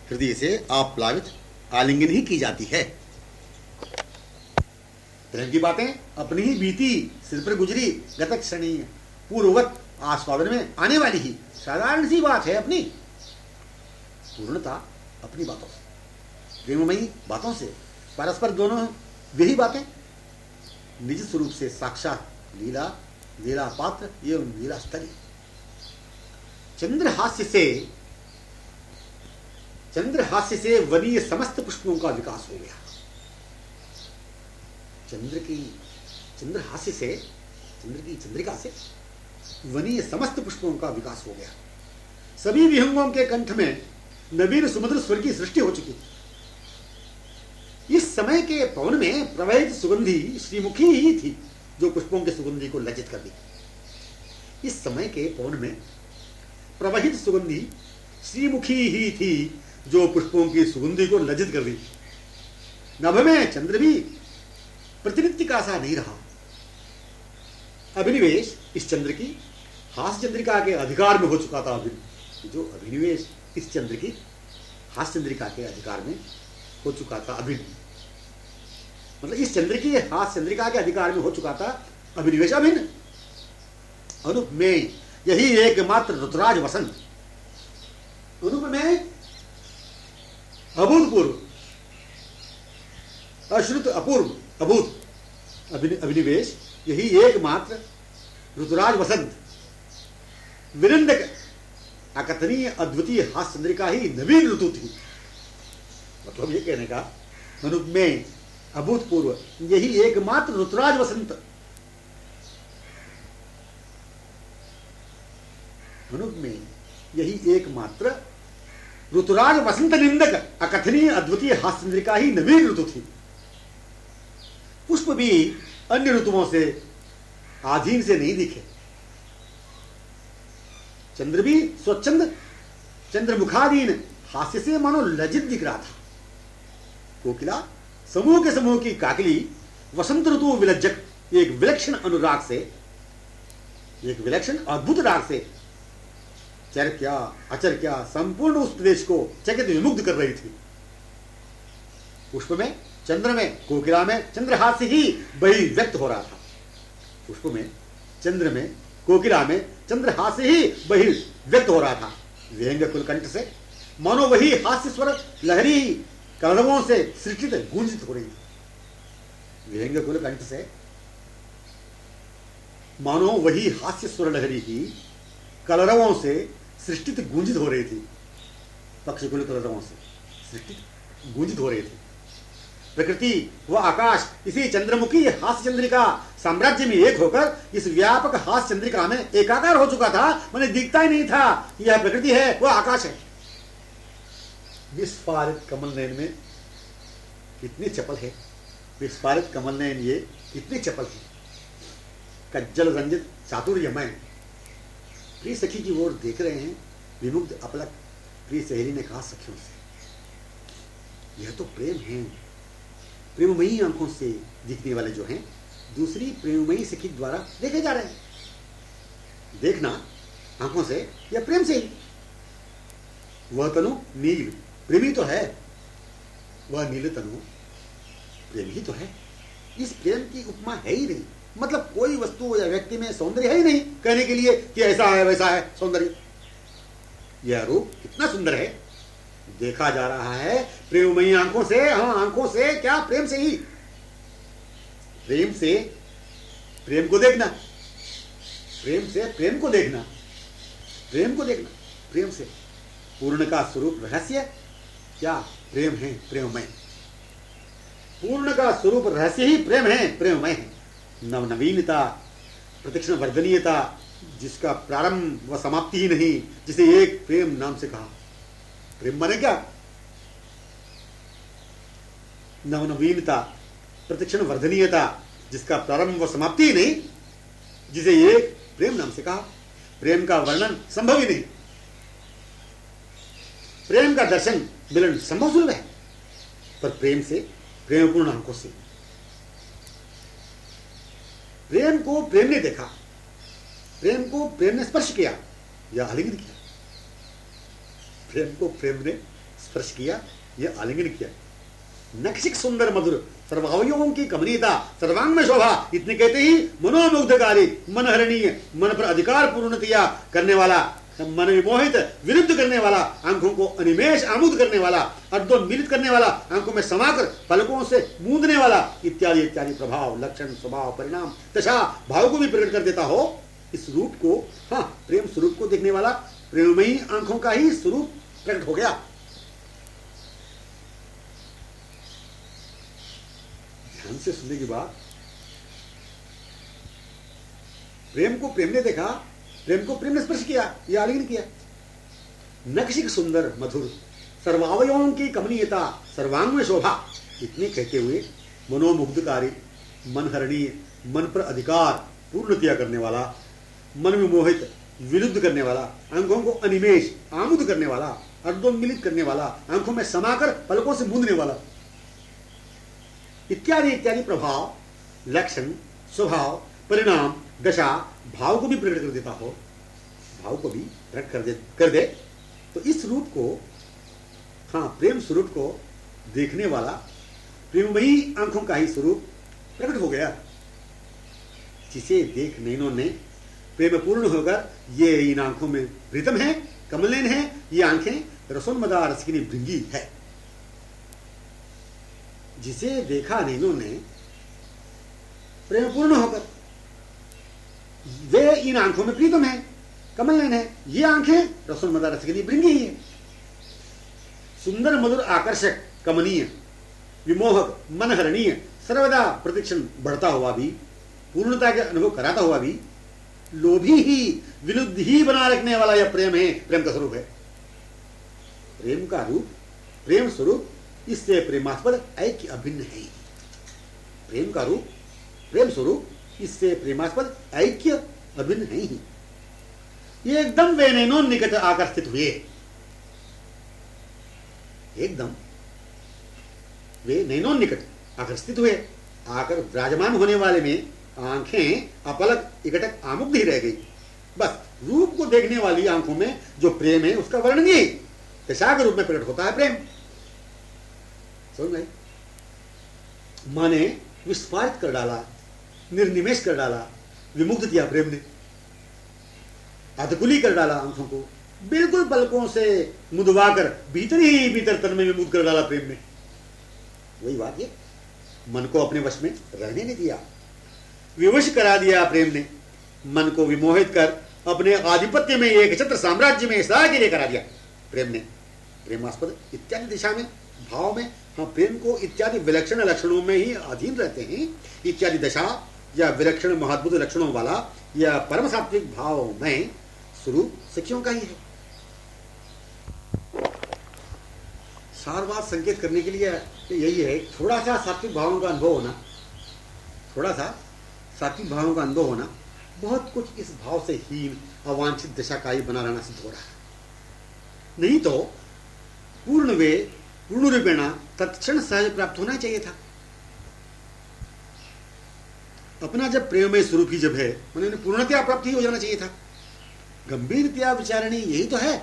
हृदय से आप्लावित आलिंगन ही की जाती है। प्रेम की बातें अपनी ही बीती सिर पर गुजरी गतक क्षणीय पूर्ववत आस्वादन में आने वाली ही साधारण सी बात है। अपनी पूर्णता अपनी बातों से, प्रेममयी बातों से परस्पर दोनों वही बातें निज स्वरूप से साक्षात लीला, लीला पात्र एवं लीला स्तरी। चंद्रहास्य से वनीय समस्त पुष्पों का विकास हो गया। चंद्रहास्य से, चंद्र की चंद्रिका से वनीय समस्त पुष्पों का विकास हो गया। सभी विहंगों के कंठ में नवीन सुमधुर स्वर की सृष्टि हो चुकी। इस समय के पवन में प्रवाहित सुगंधी श्रीमुखी ही थी, जो पुष्पों के सुगंधी को लज्जित कर दी। इस समय के पवन में प्रवाहित सुगंधी श्रीमुखी ही थी, जो पुष्पों की सुगंधी को लज्जित कर दी। नभ में चंद्र भी प्रतिनित्य का सा नहीं रहा। अभिनिवेश इस चंद्र की हास्य चंद्रिका के अधिकार में हो चुका था। जो अभिनिवेश इस चंद्र की हास्य चंद्रिका के अधिकार में हो चुका था। मतलब इस चंद्र की हाथ चंद्रिका के अधिकार में हो चुका था अभिनिवेश अभिन्न। अनुप में यही एकमात्र ऋतुराज वसंत, अनुप में अभूतपूर्व, अश्रुत, अपूर्व, अभूत अभिनिवेश, यही एकमात्र ऋतुराज वसंत, विरंदक, अकथनीय अद्वितीय हास्य चंद्रिका ही नवीन ऋतु थी। मतलब ये कहने का, अनुप में अभूतपूर्व, यही एकमात्र ऋतुराज वसंत, अनुप में यही एकमात्र ऋतुराज वसंत निंदक, अकथनीय अद्वितीय हास्य चंद्रिका ही नवीन ऋतु थी। पुष्प भी अन्य ऋतुओं से आधीन से नहीं दिखे, चंद्र भी स्वच्छंद चंद्रमुखाधीन हास्य से मानो लज्जित दिख रहा था। कोकिला समूह के समूह की काकली वसंत ऋतु विलज्जक एक विलक्षण अनुराग से, एक विलक्षण अद्भुत राग से चर क्या अचर क्या संपूर्ण उस प्रदेश को चकित विमुग्ध कर रही थी। पुष्प में, चंद्र में, कोकिला में चंद्रहास्य ही बहिर्व्यक्त हो रहा था। पुष्प में, चंद्र में, कोकिला में चंद्रहास्य ही बहिर्व्यक्त हो रहा था। व्यंग कुलकंठ से मानो वही हास्य स्वर लहरी कलरवों से सृष्टित गूंजित हो रही थी। व्यंग कुलकंठ से मानो वही हास्य स्वर लहरी ही कलरवों से सृष्टित गूंजित हो रही थी। पक्षी कुल कलरवों से सृष्टित गूंजित हो रही थी। प्रकृति व आकाश इसी चंद्रमुखी हास्य चंद्रिका साम्राज्य में एक होकर इस व्यापक हास्य चंद्रिका में एकाकार हो चुका था। मैंने दिखता ही नहीं था कि यह प्रकृति है, वह आकाश है। विस्फारित कमल नयन में कितनी चपल है, विस्फारित कमल नयन ये कितनी चपल है। कज्जल रंजित चातुर्यमय प्रिय सखी की ओर देख रहे हैं विमुग्ध अपलक। प्रिय सहेली ने कहा सखियों से, यह तो प्रेम है। प्रेममयी आंखों से दिखने वाले जो हैं दूसरी प्रेममयी सखी द्वारा देखे जा रहे हैं। देखना आंखों से या प्रेम से ही। वह तनु नील प्रेमी तो है, वह नील तनु प्रेम ही तो है। इस प्रेम की उपमा है ही नहीं। मतलब कोई वस्तु या व्यक्ति में सौंदर्य है ही नहीं कहने के लिए कि ऐसा है वैसा है सौंदर्य। यह रूप कितना सुंदर है, देखा जा रहा है प्रेममयी आंखों से। हाँ, आंखों से क्या, प्रेम से ही। प्रेम से प्रेम को देखना, प्रेम से प्रेम को देखना, प्रेम को देखना, प्रेम से। पूर्ण का स्वरूप रहस्य क्या, प्रेम है, प्रेममय। पूर्ण का स्वरूप रहस्य ही प्रेम है, प्रेममय है। नवनवीनता, प्रतिक्षण वर्धनीयता, जिसका प्रारंभ व समाप्ति ही नहीं, जिसे एक प्रेम नाम से कहा। प्रेम माने क्या? नवनवीनता, प्रतिक्षण वर्धनीयता, जिसका प्रारंभ व समाप्ति ही नहीं, जिसे एक प्रेम नाम से कहा। प्रेम का वर्णन संभव ही नहीं। प्रेम का दर्शन मिलन संभव सुलभ है, पर प्रेम से, प्रेमपूर्ण आंखों से। प्रेम को प्रेम ने देखा, प्रेम को प्रेम ने स्पर्श किया या आलिंगन किया। प्रेम को प्रेम ने स्पर्श किया या आलिंगन किया। नक्षिक सुंदर मधुर सर्वावयवों की कमनीयता, सर्वांग में शोभा, इतने कहते ही मनोमुग्धकारी, मनहरणीय, मन पर अधिकार पूर्णतया करने वाला, मन विमोहित, विरुद्ध करने वाला, आंखों को अनिमेष आमुद करने वाला, अर्धोन्मीलित करने वाला, आंखों में समाकर पलकों से मूंदने वाला, इत्यादि इत्यादि प्रभाव, लक्षण, स्वभाव, परिणाम, दशा, भाव को भी प्रकट कर देता हो। इस रूप को, हाँ, प्रेम स्वरूप को देखने वाला प्रेममयी आंखों का ही स्वरूप प्रकट हो गया। ध्यान से सुनने की बात। प्रेम को प्रेम ने देखा, प्रेम को प्रेम ने स्पर्श किया या आलिंगन किया। नक्षिक सुंदर मधुर सर्वावयवों की कमनीयता, सर्वांग में शोभा, इतने कहते हुए मनोमुग्धकारी, मनहरणीय, मन पर अधिकार पूर्णतया करने वाला, मन में मोहित, विरुद्ध करने वाला, आंखों को अनिमेष आमुद करने वाला, अर्धोन्मीलित करने वाला, आंखों में समाकर पलकों से मूंदने वाला, इत्यादि इत्यादि प्रभाव, लक्षण, स्वभाव, परिणाम, दशा, भाव को भी प्रकट कर देता हो, भाव को भी प्रकट कर दे। तो इस रूप को, हाँ, प्रेम स्वरूप को देखने वाला प्रेममयी आंखों का ही स्वरूप प्रकट हो गया, जिसे देख नैनों ने प्रेम पूर्ण होकर ये इन आंखों में प्रीतम है, कमलनयन है, ये आंखें रसोन्मदा रसकिनी भृंगी है। जिसे देखा नैनों ने प्रेम पूर्ण होकर वे इन आंखों में प्रीतम है, कमलनयन है, ये आंखें रसोन्मदा रसकिनी भृंगी ही है। सुंदर मधुर आकर्षक कमनीय विमोहक मनहरणीय सर्वदा प्रतिक्षण बढ़ता हुआ भी, पूर्णता के अनुभव कराता हुआ भी, लोभी ही विलुद्ध ही बना रखने वाला यह प्रेम है, प्रेम का स्वरूप है। प्रेम का रूप, प्रेम स्वरूप, इससे प्रेमास्पद ऐक्य अभिन्न है। प्रेम का रूप, प्रेम स्वरूप, इससे प्रेमास्पद ऐक्य अभिन्न है ही। ये एकदम वे नैनों निकट आकर स्थित हुए, एकदम वे नैनों निकट आकर स्थित हुए। आकर विराजमान होने वाले में आंखें अपलक एकटक आमुग्ध ही रह गई। बस रूप को देखने वाली आंखों में जो प्रेम है उसका वर्णन यही दशा के रूप में प्रकट होता है। प्रेम समझ गए? मां ने विस्फारित कर डाला, निर्निमेष कर डाला, विमुग्ध किया प्रेम ने, अधकुली कर डाला आंखों को, बिल्कुल पलकों से मुदवाकर भीतर ही भीतर तन में विमुग्ध कर डाला प्रेम ने। वही बात है, मन को अपने वश में रहने नहीं दिया, विवश करा दिया प्रेम ने। मन को विमोहित कर अपने आधिपत्य में एक छत्र साम्राज्य में सदा के लिए करा दिया प्रेम ने। प्रेमास्पद इत्यादि दिशा में, भाव में, हाँ प्रेम को इत्यादि विलक्षण लक्षणों में ही अधीन रहते हैं। इत्यादि दशा या विलक्षण महाद्भुत लक्षणों वाला या परम सात्विक भाव में स्वरूप सखियों का ही है। सार बात संकेत करने के लिए यही है, थोड़ा सा सात्विक भावों का अनुभव होना, थोड़ा सा सात्विक भावों का अनुभव होना, बहुत कुछ इस भाव से हीन अवांछित दशा का ही बना रहना सिद्ध हो रहा है। नहीं तो पूर्ण वे पूर्ण रूपेण तत्क्षण सहज प्राप्त होना चाहिए था। अपना जब प्रेम में स्वरूप ही जब है, मैंने पूर्णतया प्राप्त ही हो जाना चाहिए था। गंभीरतया विचारणी यही तो है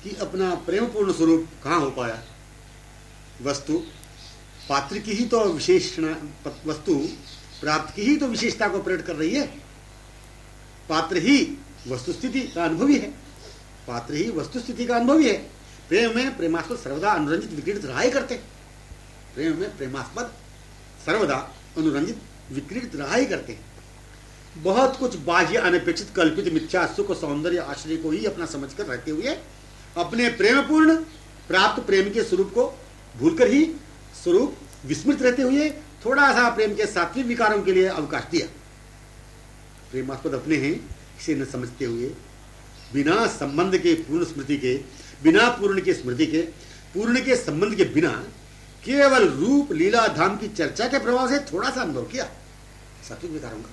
कि अपना प्रेम पूर्ण स्वरूप कहाँ हो पाया। वस्तु पात्र की ही तो विशेषण, वस्तु प्राप्त की ही तो विशेषता को प्रकट कर रही है। पात्र ही वस्तु स्थिति का अनुभवी है, पात्र ही वस्तु स्थिति का अनुभवी है। प्रेम में प्रेमास्पद सर्वदा अनुरंजित विक्रीडित रहा ही करते। प्रेम में प्रेमास्पद सर्वदा अनुरंजित विक्रीडित रहा ही करते। बहुत कुछ बाह्य अनपेक्षित कल्पित मिथ्या सुख सौंदर्य आश्रय को ही अपना समझकर रहते हुए अपने प्रेम पूर्ण प्राप्त प्रेम के स्वरूप को भूलकर ही स्वरूप विस्मृत रहते हुए थोड़ा सा प्रेम के सात्विक विकारों के लिए अवकाश दिया। प्रेमास्पद अपने हैं इसे न समझते हुए बिना संबंध के पूर्ण स्मृति के, बिना पूर्ण के स्मृति के, पूर्ण के संबंध के बिना केवल रूप लीला धाम की चर्चा के प्रभाव से थोड़ा सा अनुभव किया सात्विक विकारों का।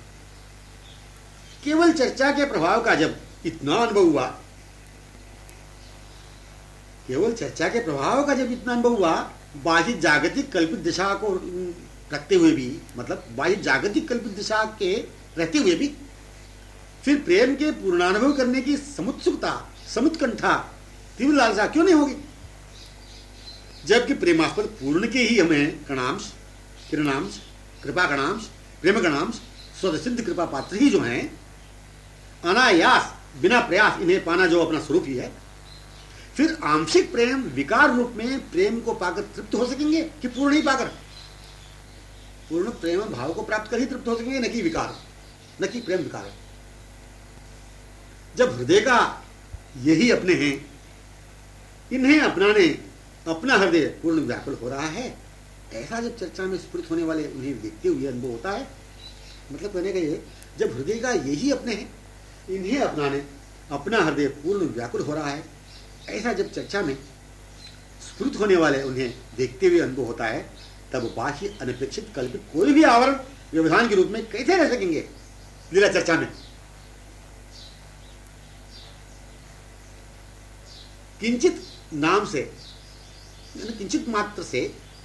केवल चर्चा के प्रभाव का जब इतना अनुभव हुआ, केवल चर्चा के प्रभाव का जब इतना अनुभव हुआ, बाह्य जागतिक कल्पित दिशा को रखते हुए भी, मतलब बाह्य जागतिक कल्पित दिशा के रहते हुए भी फिर प्रेम के पूर्णानुभव करने की समुत्सुकता, समुत्कंठा, तीव्र लालसा क्यों नहीं होगी? जबकि प्रेमास्पद पूर्ण के ही हमें कणांश, किरणांश, कृपा कणांश, प्रेम कणांश, स्वतसिद्ध कृपा पात्र ही जो हैं, अनायास बिना प्रयास इन्हें पाना जो अपना स्वरूप ही है, फिर आंशिक प्रेम विकार रूप में प्रेम को पाकर तृप्त हो सकेंगे कि पूर्ण ही पाकर? पूर्ण प्रेम भाव को प्राप्त कर ही तृप्त हो सकेंगे, न कि विकार, न कि प्रेम विकार। जब हृदय का यही अपने हैं, इन्हें अपनाने अपना हृदय पूर्ण व्याकुल हो रहा है, ऐसा जब चर्चा में स्फुरित होने वाले उन्हें देखते हुए अनुभव होता है। मतलब कहने का ये, जब हृदय का यही अपने हैं, इन्हें अपनाने अपना हृदय पूर्ण व्याकुल हो रहा है, ऐसा जब चर्चा में स्फुरित होने वाले उन्हें देखते हुए अनुभव होता है, तब बाह्य अनपेक्षित कल्पित कोई भी आवरण व्यवधान के रूप में कैसे रह सकेंगे लीला चर्चा में? किंचित नाम से, किंचित मात्र से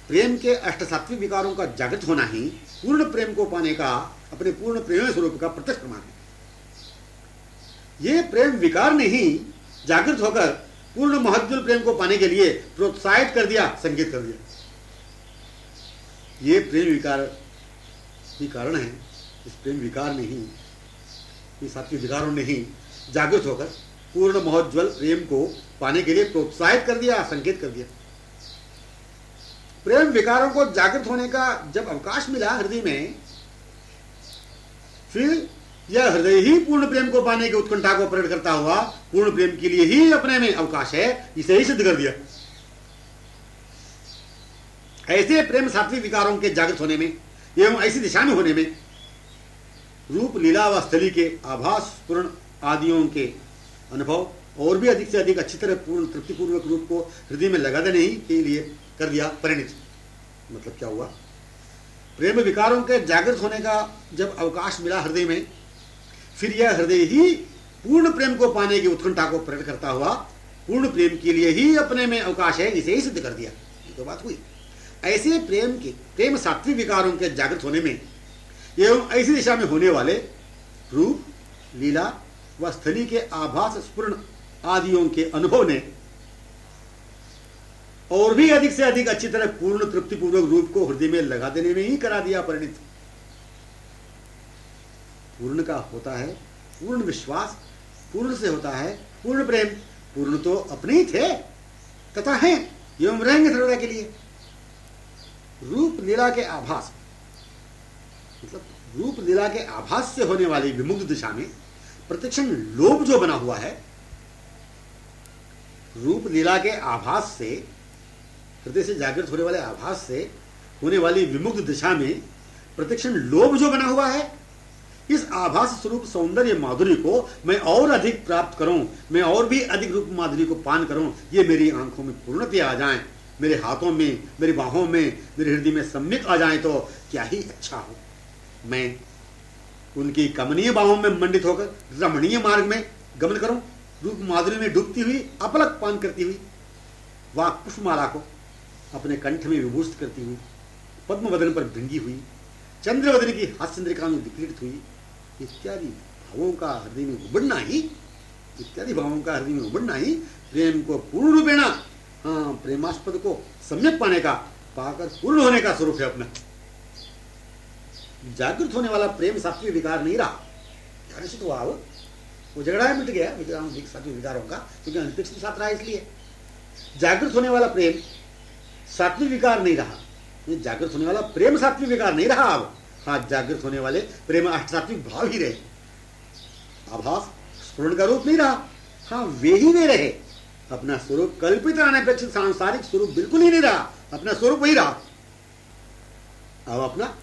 प्रेम के अष्टसात्विक विकारों का जागृत होना ही पूर्ण प्रेम को पाने का, अपने पूर्ण प्रेम स्वरूप का प्रत्यक्ष प्रमाण है। ये प्रेम विकार ने ही जागृत होकर पूर्ण महत्वपूर्ण प्रेम को पाने के लिए प्रोत्साहित कर दिया, संकेत कर दिया। ये प्रेम विकार ही कारण है। इस प्रेम विकार ने ही, इस आपके विकारों ने ही जागृत होकर पूर्ण महोज्वल प्रेम को पाने के लिए प्रोत्साहित कर दिया, संकेत कर दिया। प्रेम विकारों को जागृत होने का जब अवकाश मिला हृदय में, फिर यह हृदय ही पूर्ण प्रेम को पाने की उत्कंठा को प्रकट करता हुआ पूर्ण प्रेम के लिए ही अपने में अवकाश है, इसे ही सिद्ध कर दिया। ऐसे प्रेम सात्विक विकारों के जागृत होने में एवं ऐसी दिशा में होने में रूप, लीला व स्थली के आभास पूर्ण आदियों के अनुभव और भी अधिक से अधिक अच्छी तरह पूर्ण तृप्तिपूर्वक रूप को हृदय में लगा देने ही के लिए कर दिया परिणित। मतलब क्या हुआ? प्रेम विकारों के जागृत होने का जब अवकाश मिला हृदय में, फिर यह हृदय ही पूर्ण प्रेम को पाने की उत्कंठा को प्रकट करता हुआ पूर्ण प्रेम के लिए ही अपने में अवकाश है, इसे ही सिद्ध कर दिया। ये तो बात हुई। ऐसे प्रेम सात्विक विकारों के जागृत होने में एवं ऐसी दिशा में होने वाले रूप, लीला व स्थली के आभास स्फुरण आदियों के अनुभव ने और भी अधिक से अधिक अच्छी तरह पूर्ण तृप्तिपूर्वक रूप को हृदय में लगा देने में ही करा दिया परिणित। पूर्ण का होता है पूर्ण विश्वास, पूर्ण से होता है पूर्ण प्रेम। पूर्ण तो अपने ही थे तथा हैं एवं रहेंगे सर्वदा के लिए। रूप लीला के आभास, मतलब रूप लीला के आभास से होने वाली विमुक्त दिशा में प्रतिक्षण लोभ जो बना हुआ है, रूप लीला के आभास से, हृदय से जागृत होने वाले आभास से होने वाली विमुक्त दिशा में प्रतिक्षण लोभ जो बना हुआ है, इस आभास स्वरूप सौंदर्य माधुर्य को मैं और अधिक प्राप्त करूं, मैं और भी अधिक रूप माधुर्य को पान करूं, ये मेरी आंखों में पूर्णतया आ जाएं, मेरे हाथों में, मेरी बाहों में, मेरे हृदय में सम्यक आ जाएं तो क्या ही अच्छा हो। मैं उनकी कमनीय बाहों में मंडित होकर रमणीय मार्ग में गमन करूं, रूप माधुर्य में डूबती हुई, अपलक पान करती हुई, वाक पुष्पमाला को अपने कंठ में विभूषित करती हुई, पद्म वदन पर भिंगी हुई, चंद्रवदन की हास्यचंद्रिका में विकृत हुई, इत्यादि भावों का हृदय में उबड़ना ही, प्रेम को पूर्ण रूपेण, प्रेमास्पद को सम्यक पाने का, पाकर पूर्ण होने का स्वरूप है अपना। जागृत होने वाला प्रेम सात्विक विकार नहीं रहा। निश्चित हुआ वो झगड़ा मिट गया सात्विक विकारों का, क्योंकि अनपेक्षित साथ रहा। इसलिए जागृत होने वाला प्रेम सात्विक विकार नहीं रहा। जागृत होने वाला प्रेम सात्विक विकार नहीं रहा अब। हाँ, जागृत होने वाले प्रेम अष्ट सात्विक भाव ही रहे। आभास स्फुरण का रूप नहीं रहा। हाँ, वे ही नहीं रहे। अपना स्वरूप कल्पित अनपेक्षित सांसारिक स्वरूप बिल्कुल ही नहीं रहा। अपना स्वरूप वही रहा। अब अपना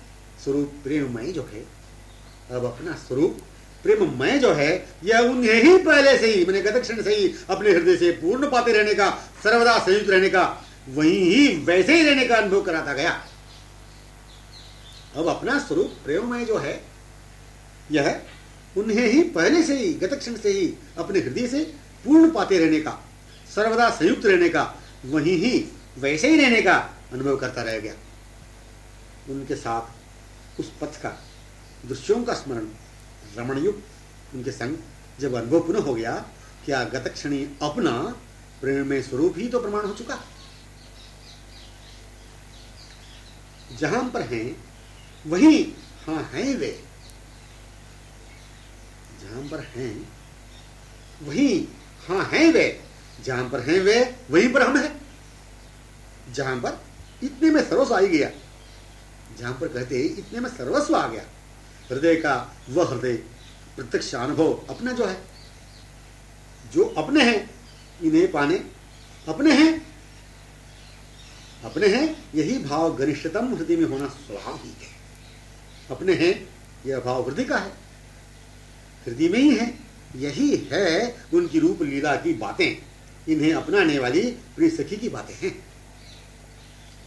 स्वरूप प्रेममय जो है, अब अपना स्वरूप प्रेममय जो है, यह उन्हें ही पहले से ही, मैंने गत क्षण से ही अपने हृदय से पूर्ण पाते रहने का, सर्वदा संयुक्त रहने का, वहीं ही वैसे ही रहने का अनुभव कराता गया। अब अपना स्वरूप प्रेममय जो है, यह उन्हें ही पहले से ही, गत क्षण से ही अपने हृदय से पूर्ण पाते रहने का, सर्वदा संयुक्त रहने का, वहीं ही वैसे ही रहने का अनुभव करता रह गया। उनके साथ उस पथ का, दृश्यों का स्मरण, रमणयुक्त उनके संग जब अनुभव पुनः हो गया, क्या गत क्षणी अपना प्रेममय स्वरूप ही तो प्रमाण हो चुका। जहां पर हैं वहीं हाँ हैं वे, जहां पर हैं वहीं हाँ हैं वे, जहां पर हैं वे वहीं पर हम हैं। जहां पर इतने में सर्वस्व आ ही गया, जहां पर कहते इतने में सर्वस्व आ गया, हृदय का वह हृदय प्रत्यक्ष अनुभव अपना जो है, जो अपने हैं, इन्हें पाने अपने हैं, अपने हैं, यही भाव गरिष्ठतम हृदय में होना स्वाभाविक है। अपने हैं, यह भाव हृदय का है, हृदय में ही है। यही है उनकी रूप लीला की बातें, इन्हें अपनाने वाली प्रिय सखी की बातें हैं।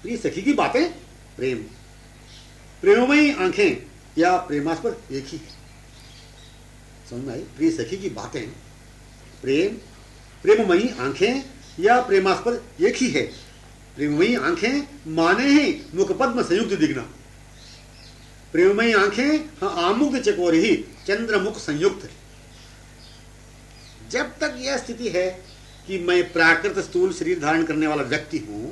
प्रिय सखी की बातें प्रेम, प्रेममयी आंखें या प्रेमास्पद एक ही है। समझ में आई? प्रिय सखी की बातें प्रेम, प्रेममयी आंखें या प्रेमास्पद एक ही है। प्रेममयी आंखें माने ही मुखपद्म संयुक्त दिखना। प्रेममयी आंखें हाँ आमुक्त चकोर ही चंद्रमुख संयुक्त। जब तक यह स्थिति है कि मैं प्राकृत स्थूल शरीर धारण करने वाला व्यक्ति हूं,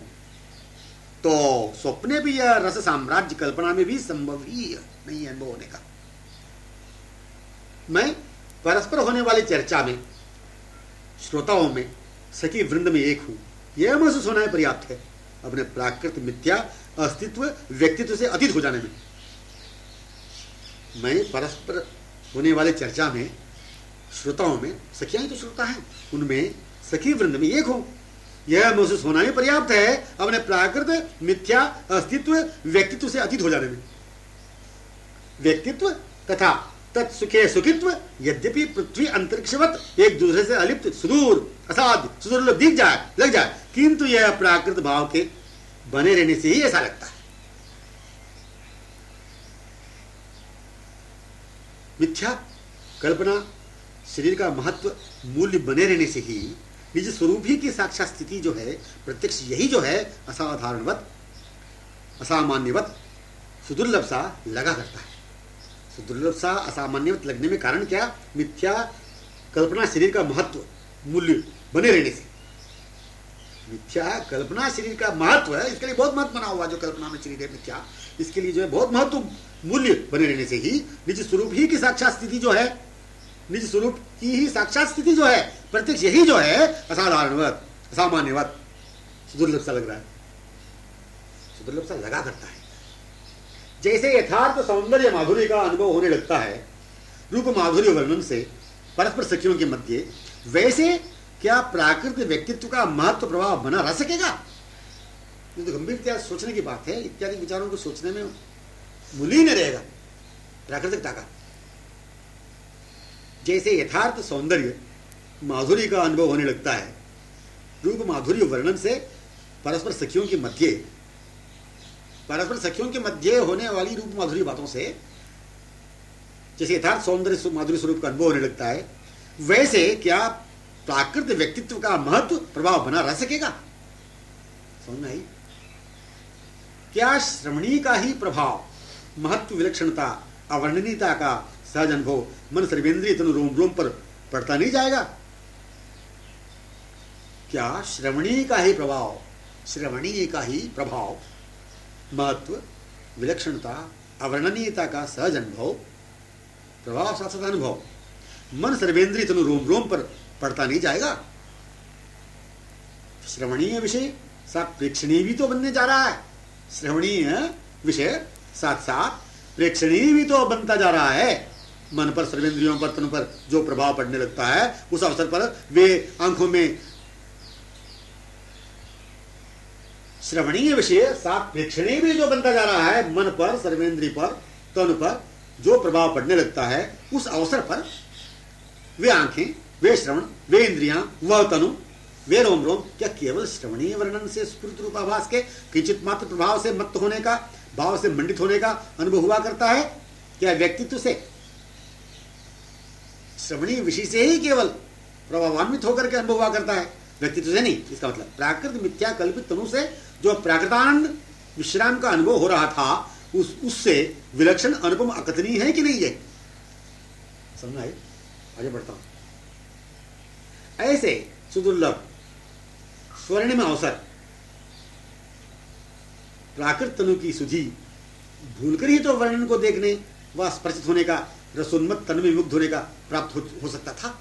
तो स्वप्ने भी यह रस साम्राज्य कल्पना में भी संभव ही नहीं है अनुभव होने का। मैं परस्पर होने वाली चर्चा में श्रोताओं में सखी वृंद में एक हूं, यह महसूस होना ही पर्याप्त है अपने प्राकृत मिथ्या अस्तित्व व्यक्तित्व से अतीत हो जाने में। मैं परस्पर होने वाले चर्चा में श्रोताओं में, सखियां ही तो श्रोता हैं, उनमें सखी वृंद में एक हूं, यह महसूस होना ही पर्याप्त है अपने प्राकृत मिथ्या अस्तित्व व्यक्तित्व से अतीत हो जाने में। व्यक्तित्व तथा तत्सुखे सुखित्व यद्यपि पृथ्वी अंतरिक्षवत एक दूसरे से अलिप्त सुदूर असाध्य सुदुर्लभ दिख जाए लग जाए, किंतु यह प्राकृत भाव के बने रहने से ही ऐसा लगता है। मिथ्या कल्पना शरीर का महत्व मूल्य बने रहने से ही निज स्वरूप ही की साक्षात स्थिति जो है, प्रत्यक्ष यही जो है असाधारणवत असामान्यवत सुदुर्लभ सा लगा करता है। सुदुर्लभ सा असामान्यवत लगने में कारण क्या? मिथ्या कल्पना शरीर का महत्व मूल्य बने रहने से। मिथ्या कल्पना शरीर का महत्व है, इसके लिए बहुत महत्व बना हुआ जो कल्पना में शरीर है मिथ्या, इसके लिए जो है बहुत महत्व मूल्य बने रहने से ही निज स्वरूप ही की साक्षात स्थिति जो है, निज स्वरूप की ही साक्षात स्थिति जो है, प्रत्यक्ष यही जो है असाधारणवत असामान्यवत सुदुर्लभ सा लग रहा है, सुदुर्लभ सा लगा करता है। जैसे यथार्थ सौंदर्य माधुर्य का अनुभव होने लगता है रूप माधुर्य वर्णन से परस्पर सखियों के मध्य, वैसे क्या प्राकृतिक व्यक्तित्व का महत्व प्रभाव बना रह सकेगा? ये तो गंभीरता सोचने की बात है। इत्यादि विचारों को सोचने में मूल्य ही नहीं रहेगा प्राकृतिकता का। जैसे यथार्थ सौंदर्य माधुर्य का अनुभव होने लगता है रूप माधुर्य वर्णन से परस्पर सखियों के मध्य, परस्पर सखियों के मध्य होने वाली रूप माधुर्य बातों से जैसे यथार्थ सौंदर्य माधुर्य स्वरूप का अनुभव होने लगता है, वैसे क्या प्राकृत व्यक्तित्व का महत्व प्रभाव बना रह सकेगा? समझ में आई? क्या श्रवणीय का ही प्रभाव महत्व विलक्षणता अवर्णनीयता का सहज अनुभव मन सर्वेंद्रिय तनु रोम रोम पर पड़ता नहीं जाएगा? क्या श्रवणीय का ही प्रभाव, श्रवणीय का ही प्रभाव महत्व विलक्षणता अवर्णनीयता का सहज अनुभव प्रभाव साथ साथ अनुभव मन सर्वेंद्रिय तनु रोम रोम पर पड़ता नहीं जाएगा? श्रवणीय विषय साथ प्रेक्षणीय भी तो बनने जा रहा है। श्रवणीय विषय साथ साथ प्रेक्षणीय भी तो बनता जा रहा है। मन पर सर्वेंद्रियों पर तनु पर जो प्रभाव पड़ने लगता है उस अवसर पर वे आंखों में श्रवणीय विषय साथ प्रेक्षणीय भी जो बनता जा रहा है, मन पर सर्वेंद्रिय पर तनु पर जो प्रभाव पड़ने लगता है उस अवसर पर वे आंखें, वे श्रवण, वे इंद्रियां, वह तनु, वे रोम रोम क्या केवल श्रवणीय वर्णन से स्फुरित रूपाभास के किंचित मात्र प्रभाव से मत्त होने का, भाव से मंडित होने का अनुभव हुआ करता है? क्या व्यक्तित्व से श्रवणीय विषय से ही केवल प्रभावान्वित होकर के अनुभव हुआ करता है, व्यक्तित्व से नहीं? इसका मतलब प्राकृत मिथ्या कल्पित तनु से जो प्राकृतानंद विश्राम का अनुभव हो रहा था उससे विलक्षण अनुपम अकथनीय है कि नहीं? है समझ आए? आगे बढ़ता हूं। ऐसे सुदुर्लभ स्वर्णिम अवसर प्राकृत तनु की सुधि भूलकर ही तो वर्णन को देखने व स्पर्शित होने का, रसोन्मत्त तन में मुग्ध होने का प्राप्त हो सकता था।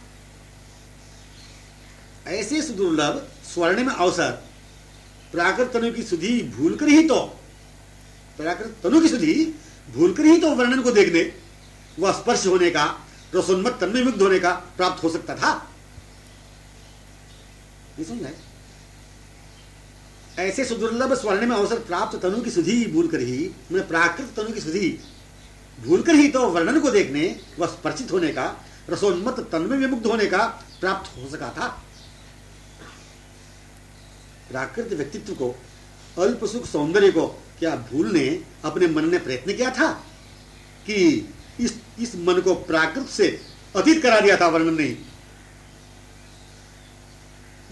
ऐसे सुदुर्लभ स्वर्णिम अवसर प्राकृत तनु की सुधि भूलकर ही तो, प्राकृत तनु की सुधि भूलकर ही तो वर्णन को देखने व स्पर्श होने का, रसोन्मत्त तन में मुग्ध होने का प्राप्त हो सकता था। समझ ऐसे सुदुर्लभ स्वर्णिम अवसर प्राप्त तनु की सुधि भूलकर ही, प्राकृत तनु की सुधि भूलकर ही तो वर्णन को देखने व स्पर्शित होने का, रसोन्मत्त तन में विमुग्ध होने का प्राप्त हो सका था। प्राकृत व्यक्तित्व को, अल्प सुख सौंदर्य को क्या भूलने अपने मन ने प्रयत्न किया था कि इस मन को प्राकृत से अतीत करा दिया था? वर्णन नहीं।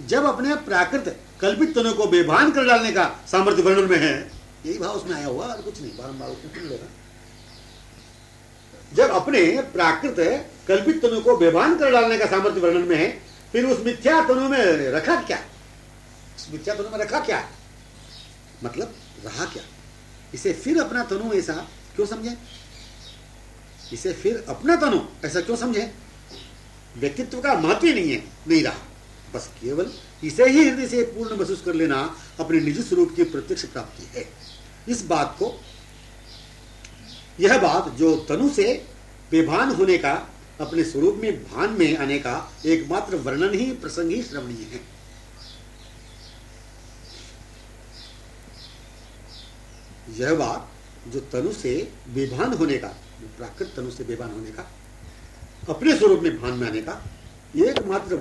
जब अपने प्राकृत कल्पित तनु को बेभान कर डालने का सामर्थ्य वर्णन में है, यही भाव उसमें आया हुआ और कुछ नहीं, बारंबार उसमें सुन लेना। जब अपने प्राकृत कल्पित तनु को बेभान कर डालने का सामर्थ्य वर्णन में है, फिर उस मिथ्या तनु में रखा क्या? उस मिथ्या तनु में रखा क्या? मतलब रहा क्या? इसे फिर अपना तनु ऐसा क्यों समझे? इसे फिर अपना तनु ऐसा क्यों समझे? व्यक्तित्व का महत्व ही नहीं रहा। बस केवल इसे ही हृदय से पूर्ण महसूस कर लेना अपने निज स्वरूप की प्रत्यक्ष प्राप्ति है। इस बात को, यह बात जो तनु से बेभान होने का, अपने स्वरूप में भान में आने का एकमात्र वर्णन ही, प्रसंग ही श्रवणीय है। यह बात जो तनु से बेभान होने का, प्राकृत तनु से बेभान होने का, अपने स्वरूप में भान में आने का एकमात्र